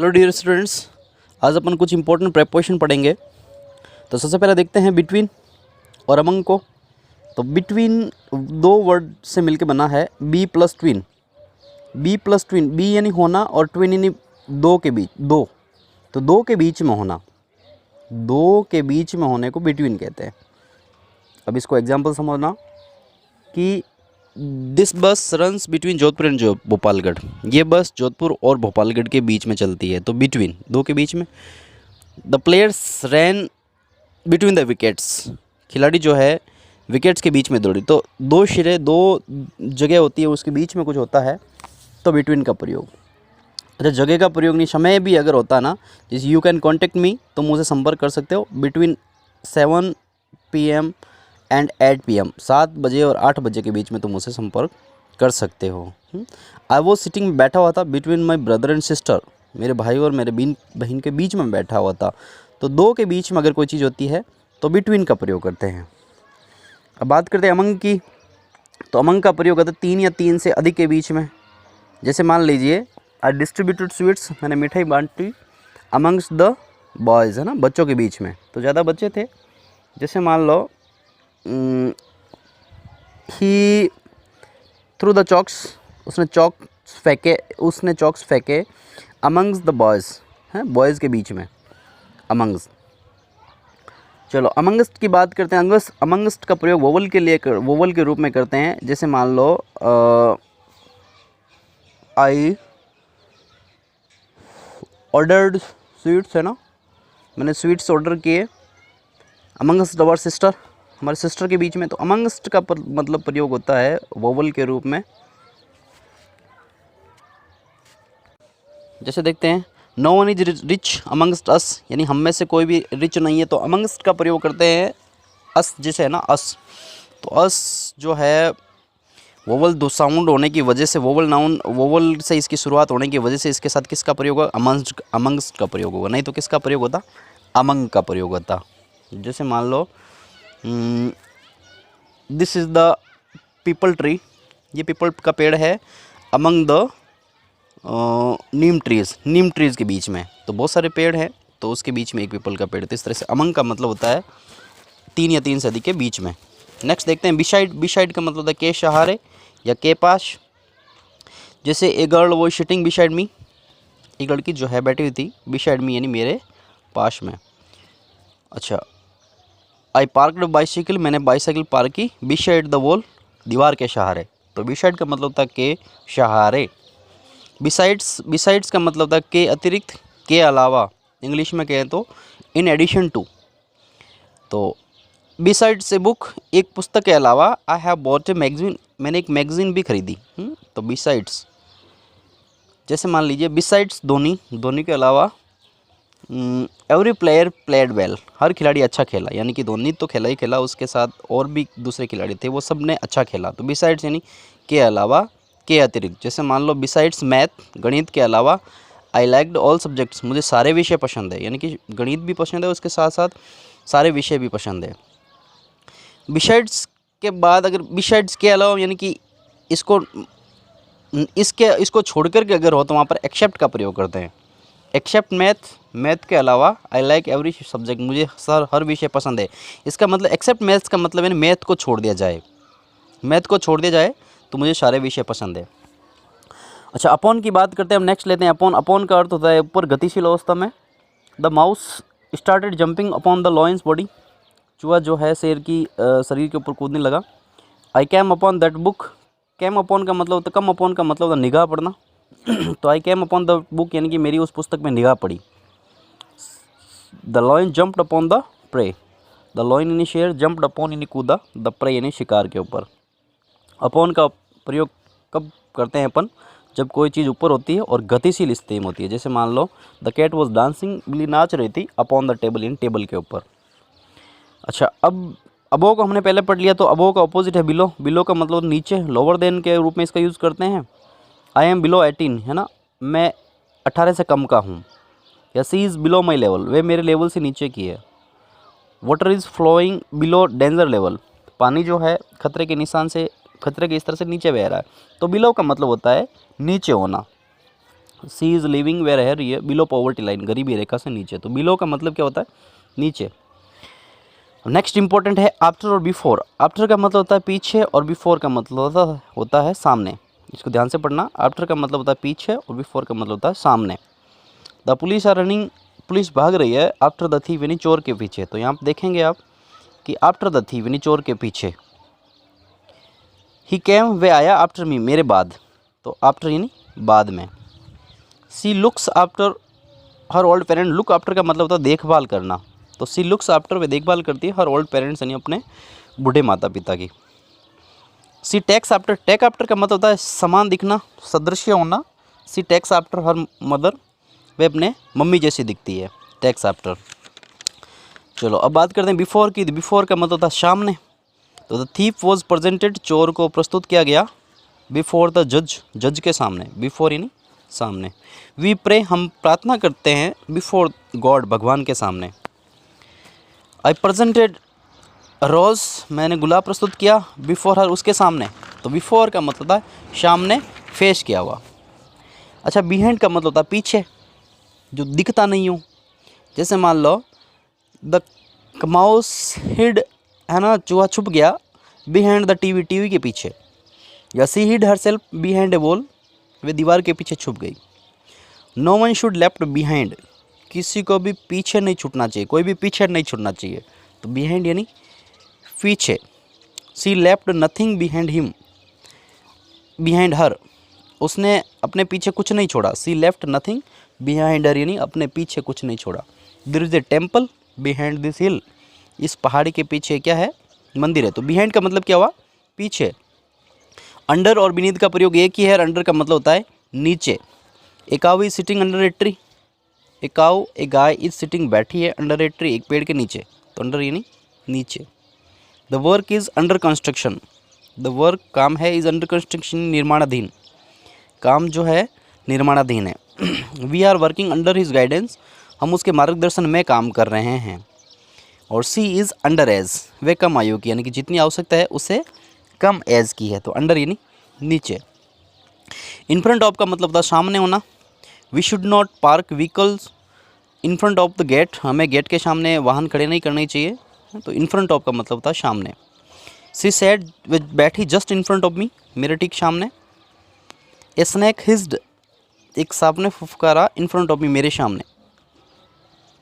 Hello dear students, आज अपन कुछ important preposition पढ़ेंगे। तो सबसे पहले देखते हैं बिटवीन और अमंग को। तो बिटवीन दो वर्ड से मिलकर बना है B plus twin. B plus twin, B यानी होना और ट्विन यानी दो के बीच, दो। तो दो के बीच में होना, दो के बीच में होने को बिटवीन कहते हैं। अब इसको एग्जाम्पल समझना कि दिस बस runs between Jodhpur and Bhopalgarh. ये बस जोधपुर और भोपालगढ़ के बीच में चलती है। तो बिटवीन, दो के बीच में। The players ran between the wickets. खिलाड़ी जो है विकेट्स के बीच में दौड़ी। तो दो सिरे, दो जगह होती है, उसके बीच में कुछ होता है तो बिटवीन का प्रयोग। अच्छा, जगह का प्रयोग नहीं, समय भी अगर होता ना, जैसे यू कैन कॉन्टेक्ट मी, तो मुझे संपर्क कर सकते हो बिटवीन 7 PM एंड 8 PM, 7 बजे और 8 बजे के बीच में तुम मुझसे संपर्क कर सकते हो। आई वॉज सिटिंग, बैठा हुआ था between my brother and sister, मेरे भाई और मेरे बहन के बीच में बैठा हुआ था। तो दो के बीच में अगर कोई चीज़ होती है तो बिटवीन का प्रयोग करते हैं। अब बात करते हैं अमंग की। तो अमंग का प्रयोग करते हैं 3 या 3 से अधिक के बीच में। जैसे मान लीजिए आई डिस्ट्रीब्यूटेड स्वीट्स, मैंने मिठाई बांटी अमंग्स द बॉयज़, है ना, बच्चों के बीच में। तो ज़्यादा बच्चे थे। जैसे मान लो ही थ्रू द चॉक्स, उसने चॉक्स फेंके अमंग्स द बॉयज़, हैं, बॉयज़ के बीच में, अमंग्स। चलो अमंगस्ट की बात करते हैं। अमंगस्ट का प्रयोग वोवल के रूप में करते हैं। जैसे मान लो आई ऑर्डर्ड स्वीट्स, है ना, मैंने स्वीट्स ऑर्डर किए अमंगस्ट आवर सिस्टर, हमारे सिस्टर के बीच में। तो अमंगस्ट का मतलब प्रयोग होता है वोवल के रूप में। जैसे देखते हैं no one is rich amongst us, यानी हम में से कोई भी रिच नहीं है। तो अमंगस्ट का प्रयोग करते हैं अस, जैसे है ना अस। तो अस जो है वोवल दो साउंड होने की वजह से, वोवल से इसकी शुरुआत होने की वजह से इसके साथ किसका प्रयोग होगा? अमंगस्ट का प्रयोग होगा। नहीं तो किसका प्रयोग होता? अमंग का प्रयोग होता। जैसे मान लो this is the peepal tree, ये पीपल का पेड़ है अमंग द नीम ट्रीज़ के बीच में। तो बहुत सारे पेड़ हैं, तो उसके बीच में एक पीपल का पेड़। तो इस तरह से अमंग का मतलब होता है 3 या 3 से अधिक के बीच में। नेक्स्ट देखते हैं बिसाइड का मतलब होता है के सहारे या के पास। जैसे ए गर्ल वो सिटिंग बिसाइड मी, एक लड़की जो है बैठी हुई थी बिसाइड मी यानी मेरे पास में। अच्छा, आई पार्कड बाइसाइकिल, मैंने बाइसाइकिल पार्क की बिसाइड द वॉल, दीवार के सहारे। तो बिसाइड का मतलब होता है के सहारे। बिसाइड्स का मतलब होता है के अतिरिक्त, के अलावा। इंग्लिश में कहें तो इन एडिशन टू। तो बिसाइड्स ए बुक, एक पुस्तक के अलावा I have bought a magazine, मैंने एक मैगजीन भी खरीदी। तो बिसाइड्स, जैसे मान लीजिए बिसाइड्स धोनी के अलावा एवरी प्लेयर प्लेड वेल, हर खिलाड़ी अच्छा खेला। यानी कि धोनी तो खेला ही खेला, उसके साथ और भी दूसरे खिलाड़ी थे, वो सब ने अच्छा खेला। तो बिसाइड्स यानी के अलावा, के अतिरिक्त। जैसे मान लो बिसाइड्स मैथ, गणित के अलावा आई लाइक्ड ऑल सब्जेक्ट्स, मुझे सारे विषय पसंद है। यानी कि गणित भी पसंद है, उसके साथ साथ सारे विषय भी पसंद है। बिसाइड्स के बाद अगर बिसाइड्स के अलावा यानी कि इसको छोड़ कर के अगर हो तो वहाँ पर एक्सेप्ट का प्रयोग करते हैं। एक्सेप्ट मैथ के अलावा आई लाइक एवरी सब्जेक्ट, मुझे हर विषय पसंद है। इसका मतलब एक्सेप्ट मैथ्स का मतलब है मैथ को छोड़ दिया जाए, तो मुझे सारे विषय पसंद है। अच्छा, अपॉन की बात करते हैं हम। नेक्स्ट लेते हैं अपॉन का अर्थ होता है ऊपर, गतिशील अवस्था में। The mouse started jumping upon the lions body, चूहा जो है शेर की शरीर के ऊपर कूदने लगा। I came upon that book, came upon का मतलब होता है, कम अपॉन का मतलब होता है निगाह पड़ना। तो आई कैम अपॉन द बुक यानी कि मेरी उस पुस्तक में निगाह पड़ी। The lion jumped upon the prey, the lion यानी शेर, जंप्ड अपॉन यानी कूदा, द प्रे यानी शिकार के ऊपर। अपॉन का प्रयोग कब करते हैं अपन? जब कोई चीज़ ऊपर होती है और गतिशील स्थिति में होती है। जैसे मान लो द कैट वॉज डांसिंग, बिल्ली नाच रही थी upon the table, in table के ऊपर। अच्छा, अब अबो को हमने पहले पढ़ लिया, तो अबो का अपोजिट है बिलो। बिलो का मतलब नीचे, लोअर देन के रूप में इसका यूज़ करते हैं। आई एम बिलो 18, है ना, मैं 18 से कम का हूँ। या she is below my level, वे मेरे लेवल से नीचे की है। Water is flowing below danger level, पानी जो है खतरे के निशान से, खतरे के स्तर से नीचे बह रहा है। तो बिलो का मतलब होता है नीचे होना। सी इज़ लिविंग वेयर है ये बिलो पॉवर्टी लाइन, गरीबी रेखा से नीचे। तो बिलो का मतलब क्या होता है? नीचे। नेक्स्ट इंपॉर्टेंट है आफ्टर और बिफोर। आफ्टर का मतलब होता है पीछे और बिफोर का मतलब होता है सामने। इसको ध्यान से पढ़ना। आफ्टर का मतलब होता है पीछे और बिफोर का मतलब होता है सामने। द पुलिस आर रनिंग, पुलिस भाग रही है आफ्टर द थीफ यानी चोर के पीछे। तो यहाँ पर देखेंगे आप कि आफ्टर द थीफ यानी चोर के पीछे। ही केम वे आया आफ्टर मी, मेरे बाद। तो आफ्टर यानी बाद में। She looks after her old parent. Look after का मतलब होता है देखभाल करना। तो सी लुक्स आफ्टर वे देखभाल करती है हर ओल्ड पेरेंट्स यानी अपने बूढ़े माता पिता की। सी टेक्स आफ्टर, टेक आफ्टर का मतलब होता है समान दिखना, सदृश्य होना। सी टेक्स आफ्टर हर मदर, वे अपने मम्मी जैसी दिखती है, टेक्स आफ्टर। चलो अब बात करते हैं बिफोर की। बिफोर का मतलब होता है सामने। तो द थीफ वॉज प्रेजेंटेड, चोर को प्रस्तुत किया गया बिफोर द जज, जज के सामने। बिफोर यानी सामने। वी प्रे, हम प्रार्थना करते हैं बिफोर गॉड, भगवान के सामने। आई प्रेजेंटेड रोज़, मैंने गुलाब प्रस्तुत किया बिफोर हर, उसके सामने। तो बिफोर का मतलब होता है सामने, फेस किया हुआ। अच्छा, बिहाइंड का मतलब होता है पीछे, जो दिखता नहीं हो। जैसे मान लो द माउस हिड, है ना, चूहा छुप गया बिहाइंड द टीवी, टीवी के पीछे। या she hid herself behind a wall, वे दीवार के पीछे छुप गई। No one should left behind, किसी को भी पीछे नहीं छूटना चाहिए, कोई भी पीछे नहीं छूटना चाहिए। तो बिहाइंड यानी पीछे। She left nothing behind him, behind her, उसने अपने पीछे कुछ नहीं छोड़ा। She left nothing behind her यानी अपने पीछे कुछ नहीं छोड़ा। There is a temple behind this hill, इस पहाड़ी के पीछे क्या है? मंदिर है। तो बिहाइंड का मतलब क्या हुआ? पीछे। अंडर और बीनीथ का प्रयोग एक ही है। अंडर का मतलब होता है नीचे। A cow is sitting under a tree, a cow, a गाय इज सिटिंग, बैठी है, अंडर ए ट्री, एक पेड़ के नीचे। तो अंडर यानी नीचे। The work is under construction, the work काम है, इज़ अंडर कंस्ट्रक्शन निर्माणाधीन, काम जो है निर्माणाधीन है। We are working under his guidance, हम उसके मार्गदर्शन में काम कर रहे हैं। और सी इज़ अंडर एज, वे कम आयु की, यानी कि जितनी आवश्यकता है उससे कम एज की है। तो अंडर यानी नीचे। इन फ्रंट ऑफ का मतलब था सामने होना। We should not park vehicles in front of the gate, हमें गेट के सामने वाहन खड़े नहीं करने चाहिए। तो इन फ्रंट ऑफ का मतलब था सामने। सी सेड, वे बैठी just in front of me, मेरे ठीक सामने। ए स्नैक हिज्ड, एक सांप ने फुफकारा इन फ्रंट ऑफ मी, मेरे सामने।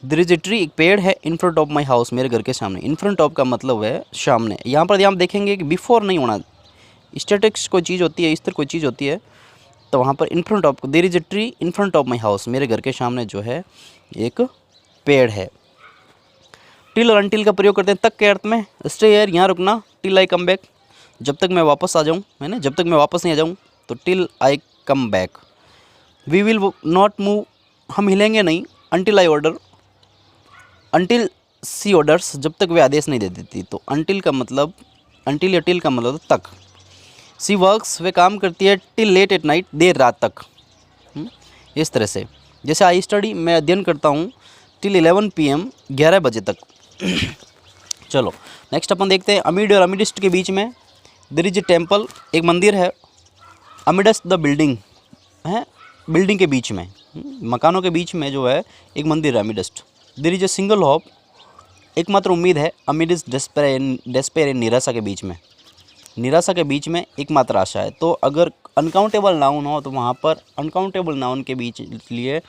देयर इज ए ट्री, एक पेड़ है इन फ्रंट ऑफ माई हाउस, मेरे घर के सामने। इन फ्रंट ऑफ का मतलब है सामने। यहाँ पर आप देखेंगे कि बिफोर नहीं होना, स्टैटिक्स कोई चीज़ होती है, इस तरह कोई चीज़ होती है, तो वहाँ पर in front of, there is a tree in front of my house, मेरे घर के सामने जो है एक पेड़ है। टिल और अनटिल का प्रयोग करते हैं तक के अर्थ में। स्टे हियर, यहाँ रुकना। टिल आई कम बैक, जब तक मैं वापस आ जाऊँ, है ना, जब तक मैं वापस नहीं आ जाऊँ। तो till I come back. We will not move, हम हिलेंगे नहीं। Until I order, until see orders, जब तक वे आदेश नहीं दे देती। तो अनटिल का मतलब, अनटिल या टिल का मतलब तक। सी वर्क्स, वे काम करती है टिल लेट एट नाइट, देर रात तक। इस तरह से, जैसे आई स्टडी, मैं अध्ययन करता हूँ टिल 11 PM, 11 बजे तक। चलो नेक्स्ट अपन देखते हैं अमिड और अमिडिस्ट के बीच में। देयर इज ए टेम्पल, एक मंदिर है। अमिडस्ट द बिल्डिंग, है बिल्डिंग के बीच में, मकानों के बीच में जो है एक मंदिर है amidst. There is a single hope, एकमात्र उम्मीद है। अमिडस्ट डेस्पेयर, निराशा के बीच में, निराशा के बीच में एकमात्र आशा है। तो अगर अनकाउंटेबल नाउन हो तो वहाँ पर अनकाउंटेबल नाउन के बीच लिए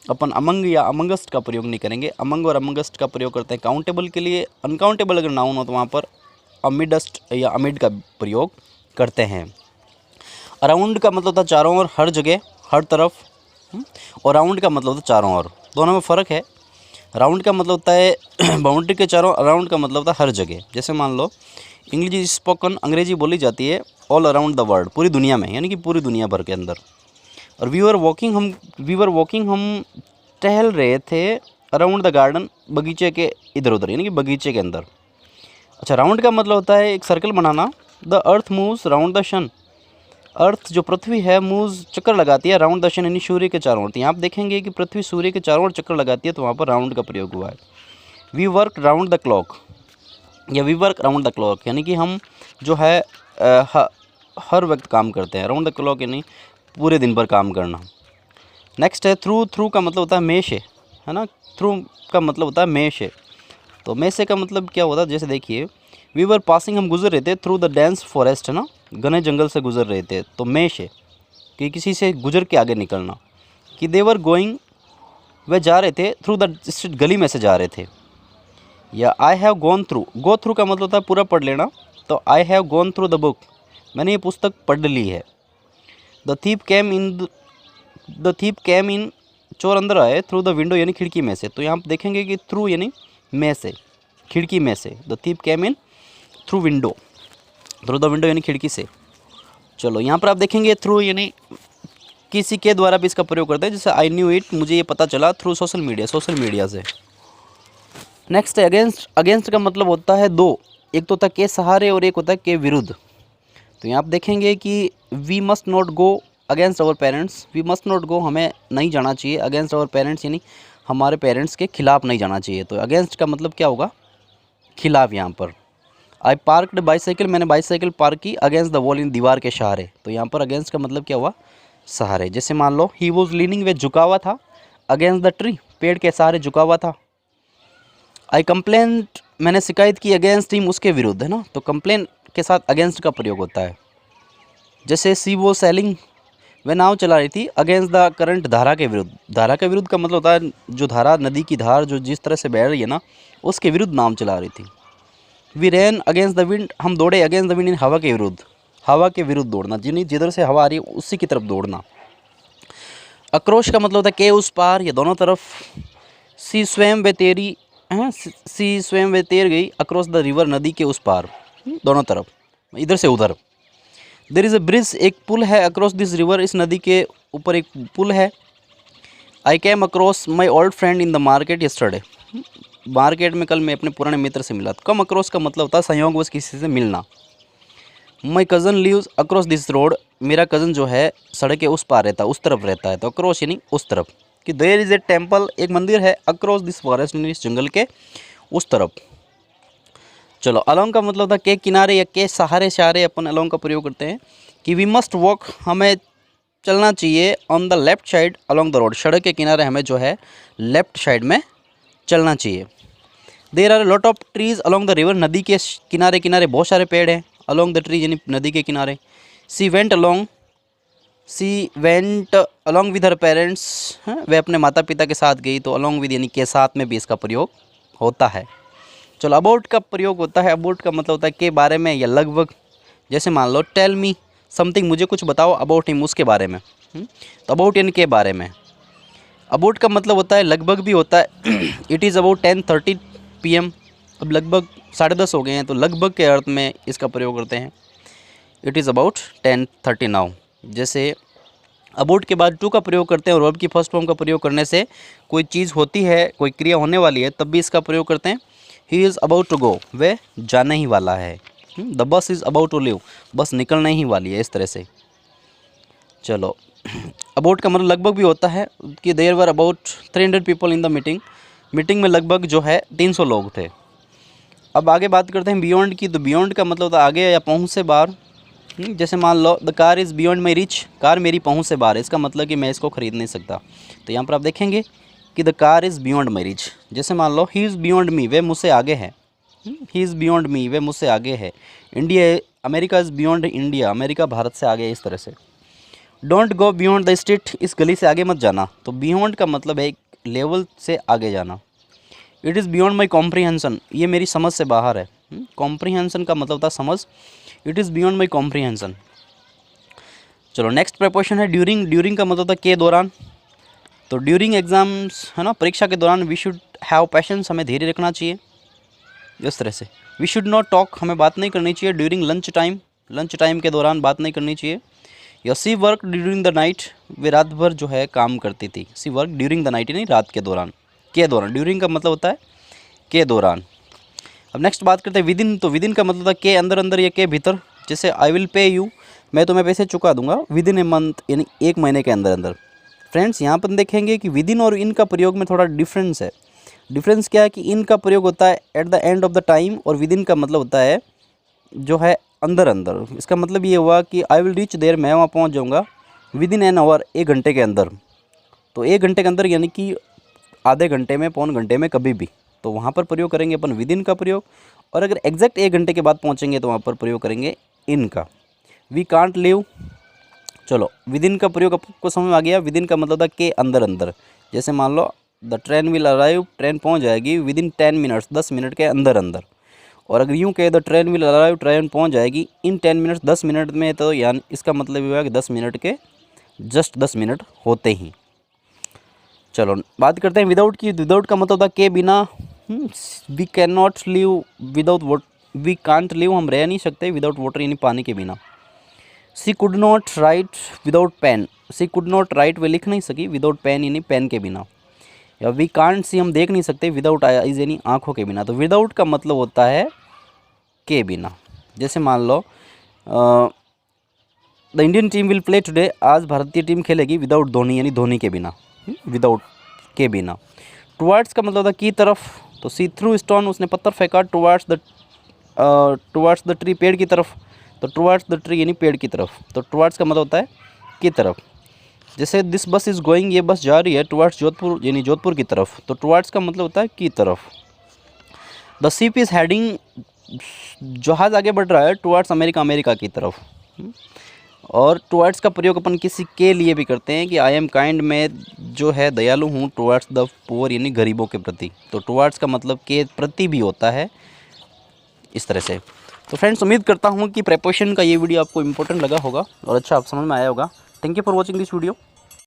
अपन अमंग या अमंगस्ट का प्रयोग नहीं करेंगे। अमंग और अमंगस्ट का प्रयोग करते हैं काउंटेबल के लिए। अनकाउंटेबल अगर नाउन हो तो वहाँ पर अमिडस्ट या अमिड का प्रयोग करते हैं। अराउंड का मतलब था चारों ओर, हर जगह, हर तरफ। और राउंड का मतलब होता है चारों ओर, दोनों में फ़र्क है। राउंड का मतलब होता है बाउंड्री के चारों, अराउंड का मतलब होता है हर जगह। जैसे मान लो इंग्लिश इज स्पोकन, अंग्रेजी बोली जाती है ऑल अराउंड द वर्ल्ड, पूरी दुनिया में, यानी कि पूरी दुनिया भर के अंदर। और वी वर वॉकिंग, हम टहल रहे थे अराउंड द गार्डन, बगीचे के इधर उधर, यानी कि बगीचे के अंदर। अच्छा, राउंड का मतलब होता है एक सर्कल बनाना। The earth moves round the sun, earth जो पृथ्वी है मूव्स, चक्कर लगाती है राउंड द सन, यानी सूर्य के चारों ओर। तो आप देखेंगे कि पृथ्वी सूर्य के चारों ओर चक्कर लगाती है, तो वहाँ पर राउंड का प्रयोग हुआ है। We work round the clock, या we work round the clock, यानी कि हम जो है हर वक्त काम करते हैं। राउंड द क्लॉक यानी पूरे दिन भर काम करना। नेक्स्ट है थ्रू। थ्रू का मतलब होता है में से, है ना। थ्रू का मतलब होता है में से। तो में से का मतलब क्या होता है, जैसे देखिए वी वर पासिंग, हम गुजर रहे थे थ्रू द डेंस फॉरेस्ट, है ना, घने जंगल से गुजर रहे थे। तो में से कि किसी से गुजर के आगे निकलना। कि दे वर गोइंग, वह जा रहे थे थ्रू द स्ट्रीट, गली में से जा रहे थे। या I have gone through, go through का मतलब होता है पूरा पढ़ लेना। तो I have gone through the book, मैंने ये पुस्तक पढ़ ली है। द थीप केम इन, चोर अंदर आए थ्रू द विंडो यानी खिड़की में से। तो यहाँ पर देखेंगे कि थ्रू यानी में से, खिड़की में से। The thief came in through window, through the window यानी खिड़की से। चलो यहाँ पर आप देखेंगे थ्रू यानी किसी के द्वारा भी इसका प्रयोग करते हैं, जैसे आई न्यू इट, मुझे ये पता चला through social media, social media से। नेक्स्ट है अगेंस्ट। अगेंस्ट का मतलब होता है दो, एक तो होता है के सहारे और एक होता है के विरुद्ध। तो यहाँ आप देखेंगे कि we must not go against our parents, we must not go, हमें नहीं जाना चाहिए अगेंस्ट आवर पेरेंट्स यानी हमारे पेरेंट्स के खिलाफ नहीं जाना चाहिए। तो अगेंस्ट का मतलब क्या होगा, खिलाफ। यहाँ पर आई पार्कड बाईसाइकिल, मैंने बाईसाइकिल पार्क की अगेंस्ट द वॉल, इन दीवार के सहारे। तो यहाँ पर अगेंस्ट का मतलब क्या हुआ, सहारे। जैसे मान लो ही वॉज लीनिंग, वे झुका हुआ था अगेंस्ट द ट्री, पेड़ के सहारे झुका हुआ था। आई कंप्लेंट, मैंने शिकायत की अगेंस्ट हिम, उसके विरुद्ध, है ना। तो कंप्लेन के साथ अगेंस्ट का प्रयोग होता है। जैसे सी वो सेलिंग, वह नाव चला रही थी अगेंस्ट द करंट, धारा के विरुद्ध। धारा के विरुद्ध का मतलब होता है जो धारा, नदी की धार जो जिस तरह से बह रही है ना, उसके विरुद्ध नाव चला रही थी। We ran against the wind, हम दौड़े अगेंस्ट द विंड इन, हवा के विरुद्ध, हवा के विरुद्ध दौड़ना, जिधर से हवा आ रही है उसी की तरफ दौड़ना। अक्रोश का मतलब होता है के उस पार या दोनों तरफ। सी स्वयं वे तेरी, सी स्वयं वे तैर गई अक्रॉस द रिवर, नदी के उस पार, दोनों तरफ, इधर से उधर। देयर इज़ अ ब्रिज, एक पुल है अक्रॉस दिस रिवर, इस नदी के ऊपर एक पुल है। I came across my old friend in the market yesterday, market में कल मैं अपने पुराने मित्र से मिला। कम अक्रॉस का मतलब होता है संयोगवश किसी से मिलना। My cousin lives across this road, मेरा कज़न जो है सड़क के उस पार रहता है, उस तरफ रहता है। तो अक्रॉस यानी उस तरफ। कि देयर इज़ ए टेम्पल, एक मंदिर है अक्रॉस दिस फॉरेस्ट, इस जंगल के उस तरफ। चलो अलोंग का मतलब होता है के किनारे या के सहारे, सहारे अपन अलोंग का प्रयोग करते हैं। कि वी मस्ट वॉक, हमें चलना चाहिए on the left side along the road, सड़क के किनारे हमें जो है लेफ्ट साइड में चलना चाहिए। There are lot of trees along the river, नदी के किनारे किनारे बहुत सारे पेड़ हैं। अलोंग द ट्री यानी नदी के किनारे। She went along with her parents, वह अपने माता पिता के साथ गई। तो अलॉन्ग विद यानी के साथ में भी इसका प्रयोग होता है। चलो अबाउट का प्रयोग होता है। अबाउट का मतलब होता है के बारे में या लगभग। जैसे मान लो टेल मी समथिंग, मुझे कुछ बताओ अबाउट हिम, उसके बारे में। तो अबाउट यानी के बारे में। अबाउट का मतलब होता है लगभग भी होता है। इट इज़ अबाउट 10:30 PM, अब लगभग 10:30 हो गए हैं, तो लगभग के अर्थ में इसका प्रयोग करते हैं। It is about 10:30 now. जैसे अबाउट के बाद टू का प्रयोग करते हैं और वर्ब की फर्स्ट फॉर्म का प्रयोग करने से कोई चीज़ होती है, कोई क्रिया होने वाली है, तब भी इसका प्रयोग करते हैं। He is about to go, वह जाने ही वाला है। The bus is about to leave, बस निकलने ही वाली है, इस तरह से। चलो अबाउट का मतलब लगभग भी होता है कि there were about 300 people in the meeting, meeting में लगभग जो है 300 लोग थे। अब आगे बात करते हैं बियॉन्ड की। तो बियॉन्ड का मतलब होता है आगे या पहुँच से बाहर। जैसे मान लो the car is beyond my reach, car मेरी पहुँच से बाहर है, इसका मतलब कि मैं इसको ख़रीद नहीं सकता। तो यहाँ पर आप देखेंगे कि the car is beyond my reach. जैसे मान लो ही इज़ बियॉन्ड मी, वह मुझसे आगे है। ही इज़ बियॉन्ड मी, वह मुझसे आगे है। India, America is beyond India, America Bharat से आगे है, इस तरह से। Don't go beyond the street, इस गली से आगे मत जाना। तो बियॉन्ड का मतलब है एक लेवल से आगे जाना। It is beyond my comprehension, ये मेरी समझ से बाहर है। कॉम्प्रीहेंसन का मतलब होता है समझ। It is beyond my comprehension. चलो नेक्स्ट प्रीपोजिशन है ड्यूरिंग। ड्यूरिंग का मतलब होता है के दौरान। तो ड्यूरिंग एग्जाम्स, है ना, परीक्षा के दौरान वी शुड हैव पैशंस, हमें धैर्य रखना चाहिए, इस तरह से। वी शुड नॉट टॉक, हमें बात नहीं करनी चाहिए during lunch time, lunch time के दौरान बात नहीं करनी चाहिए। या सी वर्क ड्यूरिंग द नाइट, वे रात भर जो है काम करती थी। सी वर्क ड्यूरिंग द नाइट यानी रात के दौरान, के दौरान। ड्यूरिंग का मतलब होता है के दौरान। अब नेक्स्ट बात करते हैं विद इन। तो विद इन का मतलब होता है के अंदर अंदर या के भीतर। जैसे आई विल पे यू, मैं तुम्हें पैसे चुका दूंगा विद इन ए मंथ, यानी एक महीने के अंदर अंदर। फ्रेंड्स यहाँ पर देखेंगे कि विद इन और इन का प्रयोग में थोड़ा डिफरेंस है। डिफरेंस क्या है कि इन का प्रयोग होता है at the end of the time, और विद इन का मतलब होता है जो है अंदर अंदर। इसका मतलब ये हुआ कि आई विल रीच देयर, मैं वहाँ पहुँच जाऊँगा विद इन एन आवर, 1 घंटे के अंदर। तो 1 घंटे के अंदर यानी कि आधे घंटे में, पौन घंटे में, कभी भी, तो वहाँ पर प्रयोग करेंगे अपन विद इन का प्रयोग। और अगर एग्जैक्ट 1 घंटे के बाद पहुँचेंगे तो वहाँ पर प्रयोग करेंगे इन का। वी कांट लिव, चलो विद इन का प्रयोग आपको समझ में आ गया। विद इन का मतलब था के अंदर अंदर। जैसे मान लो the train will arrive, train पहुँच जाएगी विद इन 10 मिनट्स, 10 मिनट के अंदर अंदर। और अगर यूँ कहे the train will arrive, train पहुँच जाएगी इन 10 मिनट्स, 10 मिनट में, तो यानी इसका मतलब ये हुआ कि 10 मिनट के जस्ट 10 मिनट होते ही। चलो बात करते हैं विदाउट की। विदाउट का मतलब था के बिना। We can not live without water, we can't live, हम रह नहीं सकते विदाउट वाटर यानी पानी के बिना। She could not write without pen, she could not write, वे लिख नहीं सकी विदाउट पेन यानी पेन के बिना। या वी कांट सी, हम देख नहीं सकते विदाउट आईज यानी आँखों के बिना। तो विदाउट का मतलब होता है के बिना। जैसे मान लो the Indian team will play today, आज भारतीय टीम खेलेगी विदाउट धोनी यानी धोनी के बिना, विदाउट के बिना। टुवर्ड्स का मतलब था की तरफ, तो सी थ्रू स्टोन, उसने पत्थर फेंका टुवर्ड्स द ट्री, पेड़ की तरफ, तो टुवर्ड्स द ट्री यानी पेड़ की तरफ। तो टुवर्ड्स का मतलब होता है की तरफ। जैसे दिस बस इज़ गोइंग, ये बस जा रही है टुवर्ड्स जोधपुर यानी जोधपुर की तरफ, तो टुवर्ड्स का मतलब होता है की तरफ। द शिप इज़ हेडिंग, जहाज़ आगे बढ़ रहा है टुवर्ड्स अमेरिका, अमेरिका की तरफ। और टुवर्ड्स का प्रयोग अपन किसी के लिए भी करते हैं कि आई एम काइंड, में जो है दयालु हूँ, टुवर्ड्स द पुअर यानी गरीबों के प्रति। तो टुवर्ड्स का मतलब के प्रति भी होता है, इस तरह से। तो फ्रेंड्स उम्मीद करता हूँ कि प्रेपोजिशन का ये वीडियो आपको इंपॉर्टेंट लगा होगा और अच्छा आप समझ में आया होगा। Thank you for watching this video.